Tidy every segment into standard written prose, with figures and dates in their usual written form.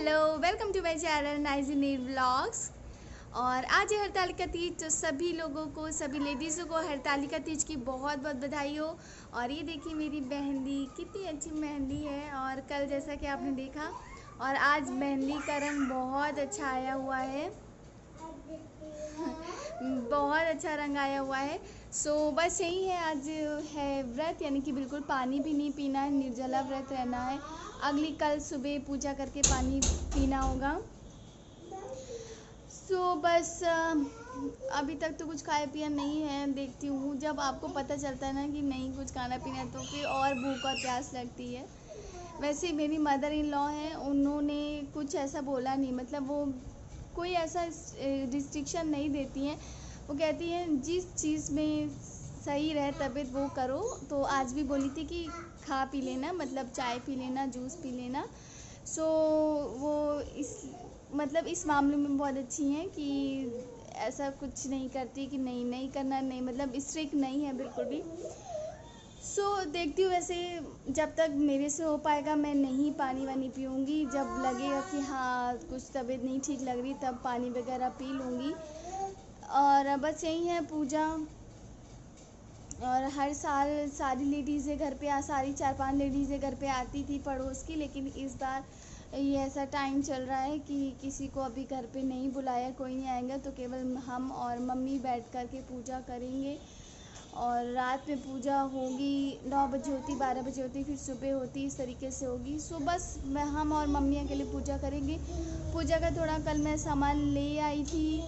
Hello, welcome to my channel नाइजी need vlogs. और आज है हरतालिका तीज, तो सभी लोगों को, सभी लेडीज़ों को हरतालिका तीज की बहुत बहुत बधाई हो। और ये देखिए मेरी मेहंदी, कितनी अच्छी मेहंदी है। और कल जैसा कि आपने देखा, और आज मेहंदी का रंग बहुत अच्छा आया हुआ है, बहुत अच्छा रंग आया हुआ है। सो बस यही है, आज है व्रत, यानी कि बिल्कुल पानी भी नहीं पीना है, निर्जला व्रत रहना है। अगली कल सुबह पूजा करके पानी पीना होगा। सो बस अभी तक तो कुछ खाया पिया नहीं है। देखती हूँ, जब आपको पता चलता है ना कि नहीं कुछ खाना पीना है, तो फिर और भूख और प्यास लगती है। वैसे मेरी मदर इन लॉ हैं, उन्होंने कुछ ऐसा बोला नहीं, मतलब वो कोई ऐसा रिस्ट्रिक्शन नहीं देती हैं। वो कहती हैं जिस चीज़ में सही रहे तबीयत वो करो। तो आज भी बोली थी कि खा पी लेना, मतलब चाय पी लेना, जूस पी लेना। सो वो इस मामले में बहुत अच्छी हैं कि ऐसा कुछ नहीं करती कि नहीं नहीं करना, नहीं मतलब स्ट्रिक्ट नहीं है बिल्कुल भी। देखती हूँ, वैसे जब तक मेरे से हो पाएगा मैं नहीं पानी वानी पीऊँगी। जब लगेगा कि हाँ कुछ तबीयत नहीं ठीक लग रही, तब पानी वगैरह पी लूँगी। और बस यही है पूजा। और हर साल सारी लेडीज़ें घर पे सारी 4-5 लेडीज़ें घर पे आती थी पड़ोस की, लेकिन इस बार ये ऐसा टाइम चल रहा है कि किसी को अभी घर पे नहीं बुलाया, कोई नहीं आएगा, तो केवल हम और मम्मी बैठ कर के पूजा करेंगे। और रात में पूजा होगी, 9 बजे होती, 12 बजे होती, फिर सुबह होती, इस तरीके से होगी। सो बस हम और मम्मी अकेले पूजा करेंगे। पूजा का थोड़ा कल मैं सामान ले आई थी,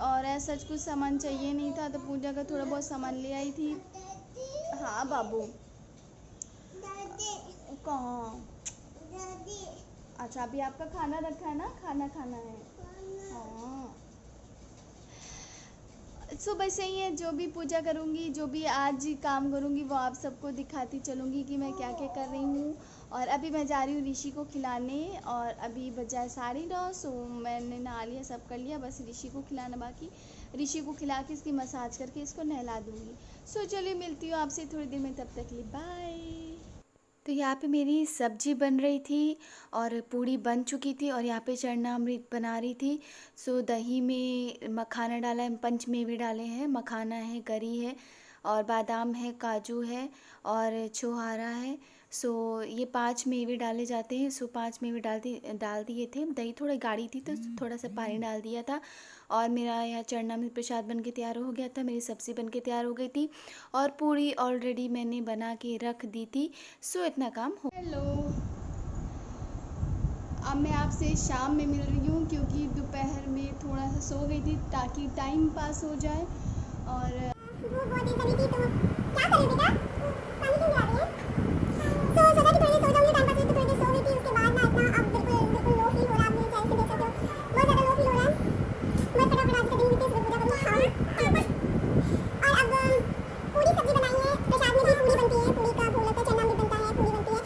और ऐसा कुछ सामान चाहिए नहीं था, तो पूजा का थोड़ा बहुत सामान ले आई थी। हाँ बाबू, कहाँ? अच्छा, अभी आपका खाना रखा है ना, खाना खाना है। हाँ, बस यही है, जो भी पूजा करूँगी, जो भी आज काम करूँगी, वो आप सबको दिखाती चलूँगी कि मैं क्या क्या कर रही हूँ। और अभी मैं जा रही हूँ ऋषि को खिलाने, और अभी बजा 9:30। सो मैंने नहा लिया, सब कर लिया, बस ऋषि को खिलाना बाकी। ऋषि को खिला के इसकी मसाज करके इसको नहला दूँगी। चलिए मिलती हूँ आपसे थोड़ी देर में, तब तक के लिए बाय। तो यहाँ पे मेरी सब्जी बन रही थी और पूड़ी बन चुकी थी, और यहाँ पे चरणामृत बना रही थी। दही में मखाना डाला है, पंचमेवे डाले हैं, मखाना है, गरी है, और बादाम है, काजू है, और छोहारा है। ये 5 मेवे डाले जाते हैं। 5 मेवे डाल दिए थे। दही थोड़ी गाढ़ी थी तो थोड़ा सा पानी डाल दिया था। और मेरा यहाँ चरणामृत प्रसाद बन के तैयार हो गया था, मेरी सब्ज़ी बन के तैयार हो गई थी, और पूड़ी ऑलरेडी मैंने बना के रख दी थी। इतना काम हो। हेलो, अब मैं आपसे शाम में मिल रही हूँ, क्योंकि दोपहर में थोड़ा सा सो गई थी ताकि टाइम पास हो जाए। और वो बहुत देर करी थी, तो क्या करें बेटा, पानी क्यों आ रही है? सोचा कि थोड़ी देर सो जाऊंगी, टाइम पास हुई तो थोड़ी देर सो गई थी। उसके बाद ना इतना अब बिल्कुल लो फील हो रहा है, अपने चेहरे से देख सकते हो, बहुत ज़्यादा लो फील हो रहा है। मैं फटाफट आज का दिन बीते सुबह पूजा करूँगी। और अब पूरी सब्जी बनाई है, प्रसाद में भी पूरी बनती है, पूरी का भोग लगता है, चना भी बनता है, पूरी बनती है।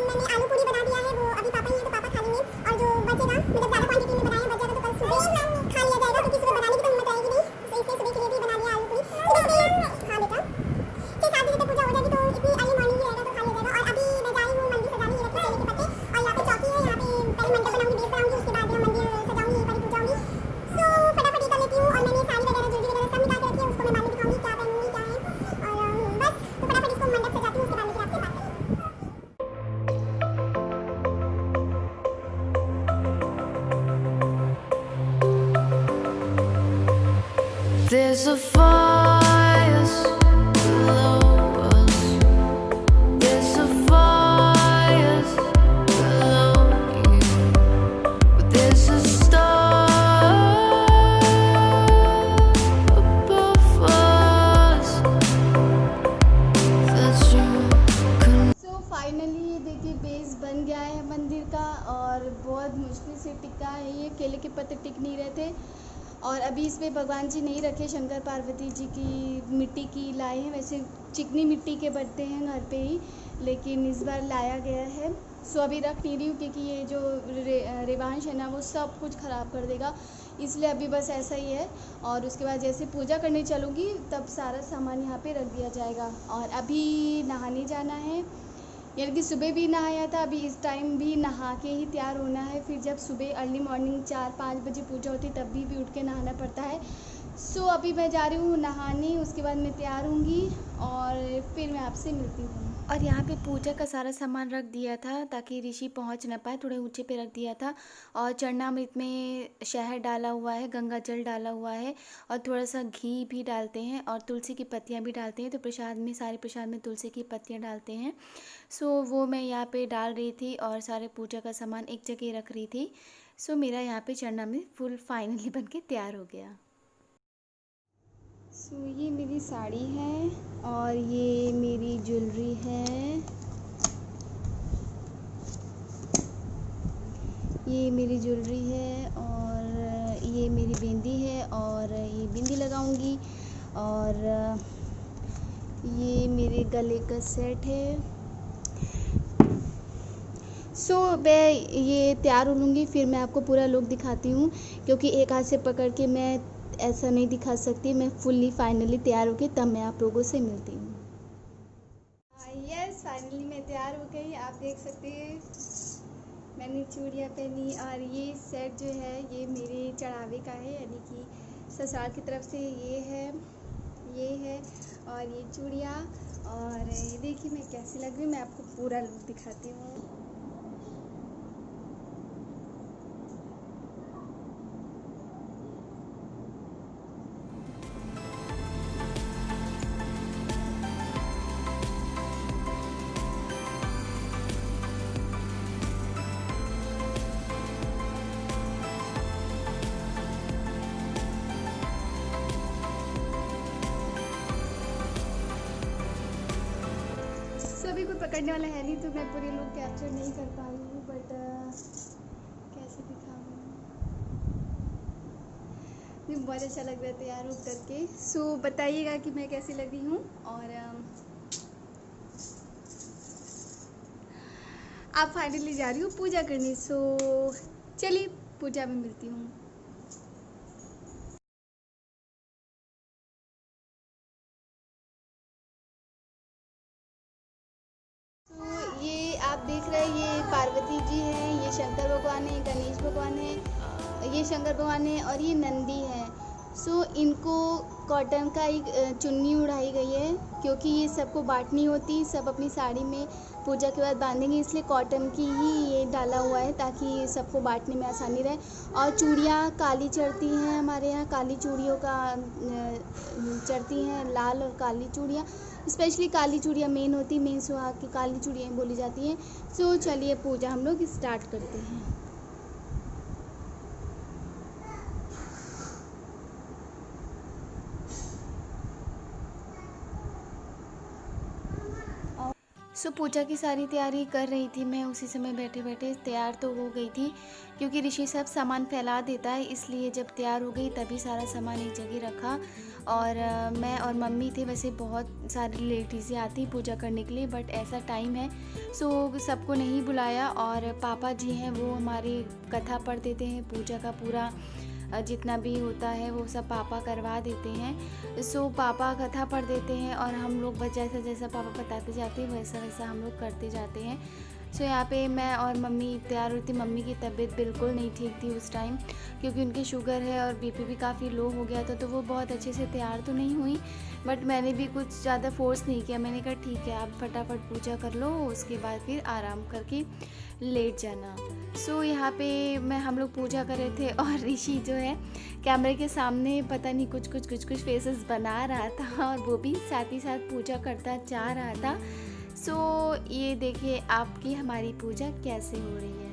मैंने आलू पूरी बना दिया है, वो अभी पापा ही है तो पापा खा लेंगे। और जो बचेगा, मतलब ज़्यादा क्वांटिटी में बनाया, बच जाएगा तो कल सुबह खा लिया जाएगा, क्योंकि सुबह बनाने की तो हिम्मत रहेगी नहीं, तो इसलिए सुबह के लिए भी बना लिया आलू पूरी। हाँ बेटा, 6-7 बजे तक पूजा हो जाएगी, तो इतनी अर्ली मॉर्निंग ही रहेगा, तो खा लिया जाएगा। और अभी मैं जा रही हूँ मंदिर सजाने, ये रखे केले के पत्ते, और यहाँ पे चौकी है, यहाँ पे पहले मंडप बनाऊंगी, बेस बनाऊंगी, उसके बाद मैं मंदिर सजाऊंगी, यहीं पर ही पूजा होगी। फटाफट ये कर लेती हूँ। और मैंने साड़ी वगैरह, ज्वेलरी वगैरह सब निकाल के रखी है, उसको मैं बाद में दिखाऊंगी क्या पहनूंगी क्या है। और बस तो फटाफट इसको मंडप सजाती हूँ, उसके बाद में फिर आपसे बात करेंगे। There's a fire below us. There's a fire below you. But there's a star above us that you can. Finally ये देखिए बेस बन गया है मंदिर का, और बहुत मुश्किल से टिका है। ये केले के पत्ते टिक नहीं रहे थे, और अभी इसमें भगवान जी नहीं रखे, शंकर पार्वती जी की मिट्टी की लाए हैं। वैसे चिकनी मिट्टी के बनते हैं घर पे ही, लेकिन इस बार लाया गया है। अभी रख नहीं रही हूँ, क्योंकि ये जो रेवांश है ना, वो सब कुछ ख़राब कर देगा, इसलिए अभी बस ऐसा ही है। और उसके बाद जैसे पूजा करने चलूँगी, तब सारा सामान यहाँ पे रख दिया जाएगा। और अभी नहाने जाना है, यानी कि सुबह भी नहाया था, अभी इस टाइम भी नहा के ही तैयार होना है। फिर जब सुबह अर्ली मॉर्निंग 4-5 बजे पूजा होती है तब भी उठ के नहाना पड़ता है। सो अभी मैं जा रही हूँ नहाने, उसके बाद मैं तैयार होंगी और फिर मैं आपसे मिलती हूँ। और यहाँ पे पूजा का सारा सामान रख दिया था ताकि ऋषि पहुँच ना पाए, थोड़े ऊंचे पे रख दिया था। और चरणामृत में शहद डाला हुआ है, गंगा जल डाला हुआ है और थोड़ा सा घी भी डालते हैं और तुलसी की पत्तियाँ भी डालते हैं। तो प्रसाद में, सारे प्रसाद में तुलसी की पत्तियाँ डालते हैं। सो वो मैं यहाँ पे डाल रही थी और सारे पूजा का सामान एक जगह रख रही थी। सो मेरा यहाँ पे चरणामृत फुल फाइनली बन के तैयार हो गया। सो ये मेरी साड़ी है और ये मेरी ज्वेलरी है, ये मेरी ज्वेलरी है और ये मेरी बिंदी है और ये बिंदी लगाऊंगी और ये मेरे गले का सेट है। सो मैं ये तैयार हो लूँगी, फिर मैं आपको पूरा लुक दिखाती हूँ, क्योंकि एक हाथ से पकड़ के मैं ऐसा नहीं दिखा सकती। मैं फुल्ली फाइनली तैयार होके तब मैं आप लोगों से मिलती हूँ। यस, फाइनली मैं तैयार हो गई। आप देख सकते हैं मैंने चूड़ियाँ पहनी और ये सेट जो है ये मेरे चढ़ावे का है, यानी कि ससुराल की तरफ से ये है और ये चूड़ियाँ। और ये देखिए मैं कैसी लग रही हूँ, मैं आपको पूरा लुक दिखाती हूँ। सभी कोई पकड़ने वाला है नहीं, तो मैं पूरे लोग कैप्चर नहीं कर पा रही हूँ, बट कैसे दिखाऊँ। मुझे बहुत अच्छा लग रहा है तैयार हो करके। सो बताइएगा कि मैं कैसी लग रही हूँ। और आप फाइनली जा रही हूँ पूजा करने। सो चलिए पूजा में मिलती हूँ। ये आप देख रहे हैं, ये पार्वती जी हैं, ये शंकर भगवान है, गणेश भगवान है, ये शंकर भगवान है और ये नंदी है। सो इनको कॉटन का एक चुन्नी उड़ाई गई है, क्योंकि ये सबको बांटनी होती, सब अपनी साड़ी में पूजा के बाद बांधेंगे, इसलिए कॉटन की ही ये डाला हुआ है ताकि सबको बांटने में आसानी रहे। और चूड़ियाँ काली चढ़ती हैं हमारे यहाँ, काली चूड़ियों का चढ़ती हैं, लाल और काली चूड़ियाँ। स्पेशली काली चूड़ियाँ मेन होती, मेन सुहाग की काली चूड़ियाँ बोली जाती हैं। सो चलिए पूजा हम लोग स्टार्ट करते हैं। सो पूजा की सारी तैयारी कर रही थी मैं, उसी समय बैठे बैठे तैयार तो हो गई थी, क्योंकि ऋषि सब सामान फैला देता है, इसलिए जब तैयार हो गई तभी सारा सामान एक जगह रखा। और मैं और मम्मी थे, वैसे बहुत सारी लेडीज़ें आती पूजा करने के लिए, बट ऐसा टाइम है सो सबको नहीं बुलाया। और पापा जी हैं वो हमारी कथा पढ़ देते हैं, पूजा का पूरा जितना भी होता है वो सब पापा करवा देते हैं। सो पापा कथा पढ़ देते हैं और हम लोग बस जैसा जैसा पापा बताते जाते हैं वैसा वैसा हम लोग करते जाते हैं। सो यहाँ पे मैं और मम्मी तैयार हुई थी। मम्मी की तबीयत बिल्कुल नहीं ठीक थी उस टाइम, क्योंकि उनकी शुगर है और बीपी भी काफ़ी लो हो गया था, तो वो बहुत अच्छे से तैयार तो नहीं हुई, बट मैंने भी कुछ ज़्यादा फोर्स नहीं किया। मैंने कहा ठीक है आप फटाफट पूजा कर लो, उसके बाद फिर आराम करके लेट जाना। सो यहाँ पे हम लोग पूजा कर रहे थे और ऋषि जो है कैमरे के सामने पता नहीं कुछ फेसेस बना रहा था और वो भी साथ ही साथ पूजा करता जा रहा था। सो ये देखिए आपकी हमारी पूजा कैसे हो रही है।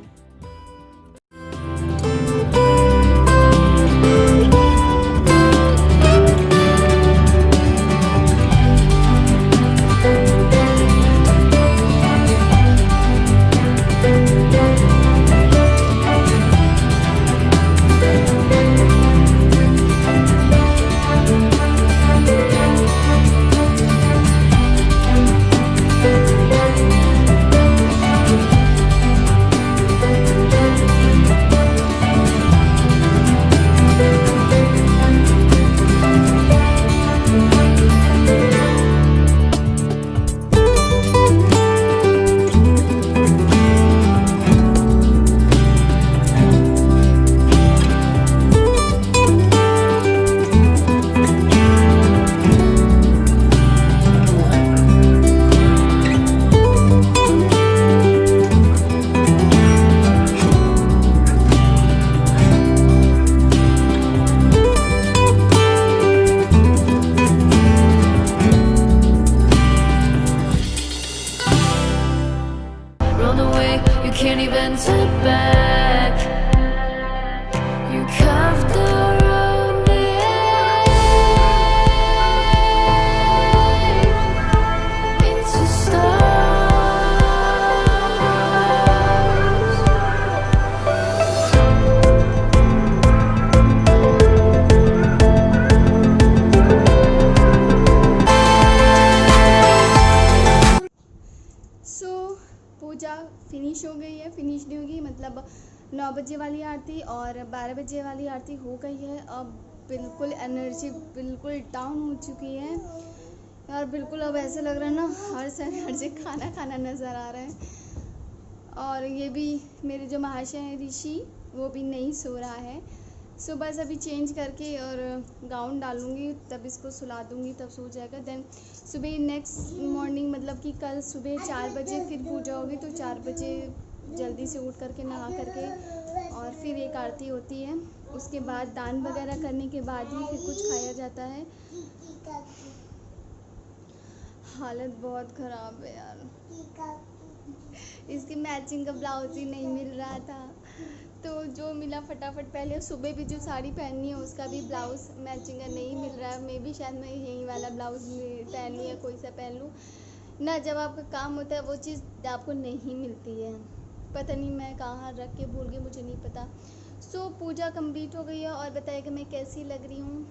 9 बजे वाली आरती और 12 बजे वाली आरती हो गई है। अब बिल्कुल एनर्जी बिल्कुल डाउन हो चुकी है यार, बिल्कुल अब ऐसे लग रहा है ना हर से एनर्जी खाना खाना नज़र आ रहा है। और ये भी मेरे जो महाशय हैं ऋषि, वो भी नहीं सो रहा है। सो बस अभी चेंज करके और गाउन डालूँगी, तब इसको सुला दूँगी, तब सो जाएगा। देन सुबह नेक्स्ट मॉर्निंग मतलब कि कल सुबह 4 बजे फिर पूजा होगी, तो 4 बजे जल्दी से उठ करके नहा करके और फिर एक आरती होती है। उसके बाद दान वगैरह करने के बाद ही फिर कुछ खाया जाता है। हालत बहुत ख़राब है यार, इसकी मैचिंग का ब्लाउज ही नहीं मिल रहा था, तो जो मिला फटाफट पहले। सुबह भी जो साड़ी पहननी है उसका भी ब्लाउज मैचिंग का नहीं मिल रहा है। मे भी शायद मैं यही वाला ब्लाउज पहन लूँ या कोई सा पहन लूँ ना। जब आपका काम होता है वो चीज़ आपको नहीं मिलती है, पता नहीं मैं कहाँ रख के भूल गई, मुझे नहीं पता। सो पूजा कंप्लीट हो गई है और बताइएगा मैं कैसी लग रही हूँ।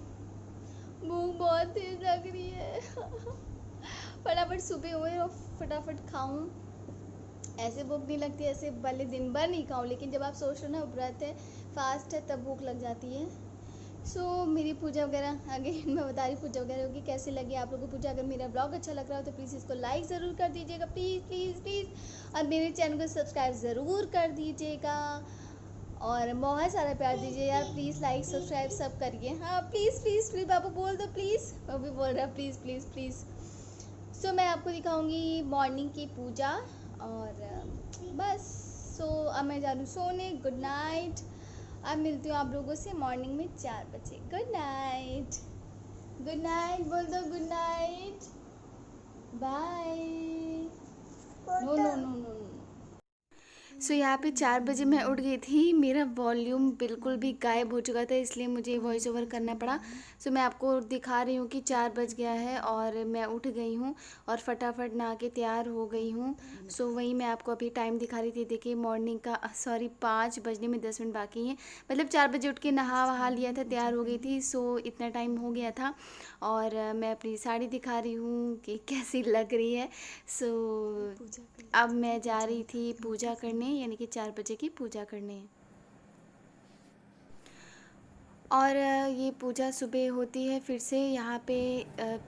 भूख बहुत तेज लग रही है फटाफट सुबह हुए और फटाफट खाऊं। ऐसे भूख नहीं लगती, ऐसे भले दिन भर नहीं खाऊं, लेकिन जब आप सोच रहे हो ना व्रत है, फास्ट है, तब भूख लग जाती है। सो मेरी पूजा वगैरह आगे मैं बता रही पूजा वगैरह होगी। कैसी लगी आप लोगों को पूजा? अगर मेरा ब्लॉग अच्छा लग रहा हो तो प्लीज़ इसको लाइक ज़रूर कर दीजिएगा, प्लीज़ प्लीज़ प्लीज़। और मेरे चैनल को सब्सक्राइब ज़रूर कर दीजिएगा और बहुत सारा प्यार दीजिए यार, प्लीज़ लाइक सब्सक्राइब सब करिए। हाँ प्लीज़ प्लीज़ प्लीज़, बाबू बोल दो प्लीज़, वो भी बोल रहा है प्लीज़ प्लीज़ प्लीज़। सो मैं आपको दिखाऊंगी मॉर्निंग की पूजा और बस। सो अब मैं जा रही हूँ सोने। Good night. अब मिलती हूँ आप लोगों से मॉर्निंग में 4 बजे। गुड नाइट, गुड नाइट बोल दो, good night, bye. No no no no. So यहाँ पे 4 बजे मैं उठ गई थी। मेरा वॉल्यूम बिल्कुल भी गायब हो चुका था, इसलिए मुझे वॉइस ओवर करना पड़ा। सो मैं आपको दिखा रही हूँ कि 4 बज गया है और मैं उठ गई हूँ और फटाफट नहा के तैयार हो गई हूँ। सो वही मैं आपको अभी टाइम दिखा रही थी। देखिए मॉर्निंग का 5 बजने में 10 मिनट बाकी हैं। मतलब 4 बजे उठ के नहा वहा लिया था, तैयार हो गई थी। सो इतना टाइम हो गया था और मैं अपनी साड़ी दिखा रही हूँ कि कैसी लग रही है। सो अब मैं जा रही थी पूजा करने, यानी कि 4 बजे की पूजा करने। और ये पूजा सुबह होती है। फिर से यहाँ पे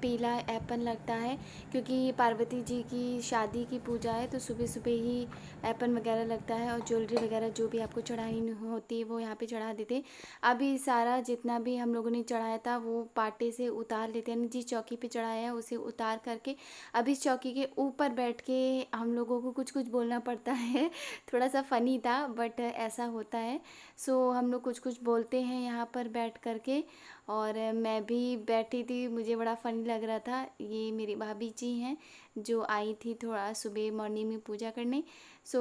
पीला एपन लगता है, क्योंकि ये पार्वती जी की शादी की पूजा है, तो सुबह सुबह ही एपन वगैरह लगता है और ज्वेलरी वगैरह जो भी आपको चढ़ानी होती है वो यहाँ पे चढ़ा देते। अभी सारा जितना भी हम लोगों ने चढ़ाया था वो पाटे से उतार लेते हैं, जिस चौकी पे चढ़ाया है उसे उतार करके अब इस चौकी के ऊपर बैठ के हम लोगों को कुछ कुछ बोलना पड़ता है। थोड़ा सा फ़नी था बट ऐसा होता है। सो हम लोग कुछ कुछ बोलते हैं यहाँ पर बैठ करके। और मैं भी बैठी थी, मुझे बड़ा फ़नी लग रहा था। ये मेरी भाभी जी हैं जो आई थी थोड़ा सुबह मॉर्निंग में पूजा करने। सो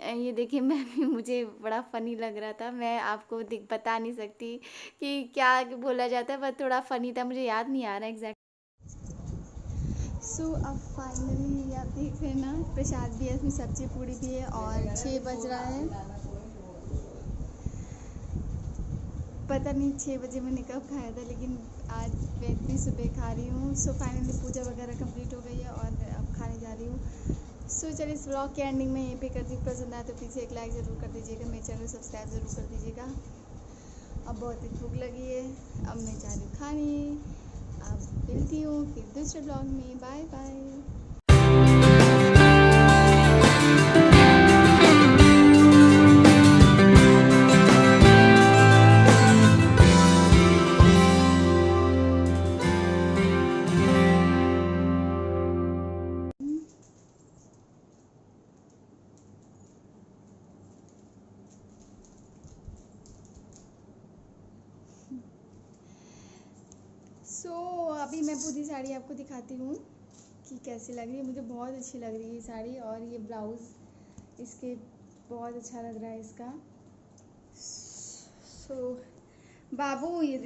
ये देखिए मैं भी, मुझे बड़ा फ़नी लग रहा था। मैं आपको बता नहीं सकती कि क्या बोला जाता है, पर थोड़ा फ़नी था, मुझे याद नहीं आ रहा एग्जैक्ट। सो अब फाइनली आप देख रहे हैं ना, प्रसाद भी है, इसमें सब्जी पूड़ी भी है और 6 बज रहा है। पता नहीं 6 बजे मैंने कब खाया था, लेकिन आज मैं इतनी सुबह खा रही हूँ। सो फाइनली पूजा वगैरह कंप्लीट हो गई है और अब खाने जा रही हूँ। सो चलिए इस व्लॉग के एंडिंग में यहीं पे करती हूँ। पसंद आए तो प्लीज़ एक लाइक ज़रूर कर दीजिएगा, मेरे चैनल को सब्सक्राइब ज़रूर कर दीजिएगा। अब बहुत ही भूख लगी है, अब मैं जा रही हूँ खाने। अब मिलती हूँ फिर दूसरे ब्लॉग में। Bye bye. सो अभी मैं पूरी साड़ी आपको दिखाती हूँ कि कैसी लग रही है। मुझे बहुत अच्छी लग रही है ये साड़ी, और ये ब्लाउज़ इसके बहुत अच्छा लग रहा है इसका। सो बाबू ये